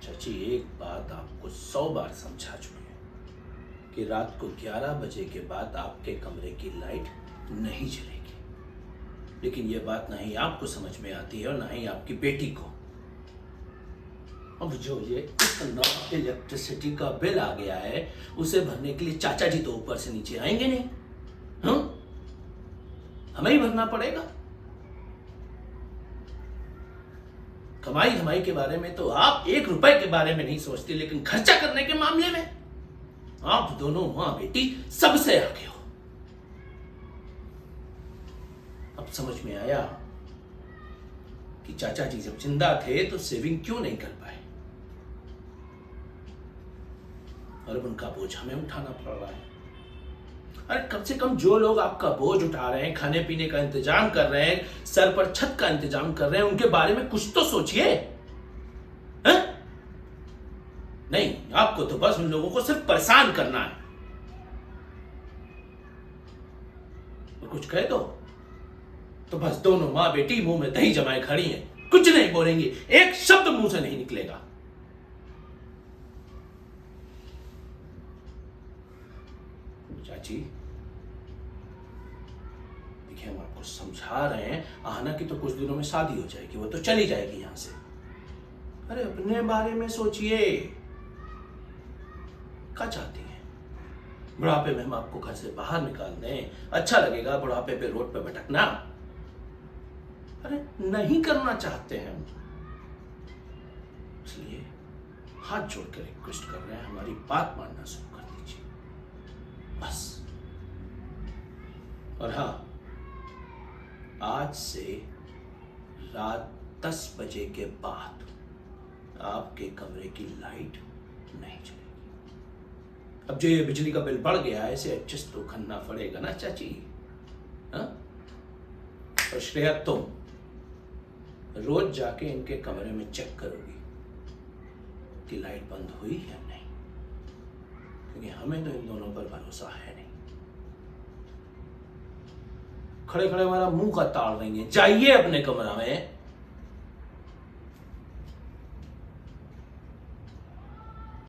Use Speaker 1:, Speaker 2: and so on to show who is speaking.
Speaker 1: चाची, एक बात आपको 100 बार समझा चुके हैं कि रात को 11 बजे के बाद आपके कमरे की लाइट नहीं जलेगी। लेकिन यह बात ना ही आपको समझ में आती है और ना ही आपकी बेटी को। अब जो ये इतना इलेक्ट्रिसिटी का बिल आ गया है, उसे भरने के लिए चाचा जी तो ऊपर से नीचे आएंगे नहीं। हमें ही भरना पड़ेगा। कमाई धमाई के बारे में तो आप 1 रुपए के बारे में नहीं सोचते, लेकिन खर्चा करने के मामले में आप दोनों मां बेटी सबसे आगे हो। अब समझ में आया कि चाचा जी जब जिंदा थे तो सेविंग क्यों नहीं कर पाए, और अब उनका बोझ हमें उठाना पड़ रहा है। अरे कम से कम जो लोग आपका बोझ उठा रहे हैं, खाने पीने का इंतजाम कर रहे हैं, सर पर छत का इंतजाम कर रहे हैं, उनके बारे में कुछ तो सोचिए। नहीं, आपको तो बस उन लोगों को सिर्फ परेशान करना है। और कुछ कहे तो बस दोनों मां बेटी मुंह में दही जमाए खड़ी हैं, कुछ नहीं बोलेंगी, एक शब्द मुंह से नहीं निकलेगा। चाची देखिए, हम आपको समझा रहे हैं, आना की तो कुछ दिनों में शादी हो जाएगी, वो तो चली जाएगी यहां से। अरे अपने बारे में सोचिए, क्या चाहती हैं? बुढ़ापे में हम आपको घर से बाहर निकाल दें? अच्छा लगेगा बुढ़ापे पे रोड पे भटकना? अरे नहीं करना चाहते हैं हम। इसलिए हाथ जोड़ के रिक्वेस्ट कर रहे हैं, हमारी बात मानना शुरू कर दीजिए बस। और हाँ, आज से रात 10 बजे के बाद आपके कमरे की लाइट नहीं जलेगी। अब जो ये बिजली का बिल बढ़ गया है, इसे एडजस्ट तो करना पड़ेगा ना चाची। और श्रेया, तुम रोज जाके इनके कमरे में चेक करोगी कि लाइट बंद हुई या नहीं, क्योंकि हमें तो इन दोनों पर भरोसा है नहीं। खड़े खड़े हमारा मुंह का ताड़ देंगे। जाइए अपने कमरा में।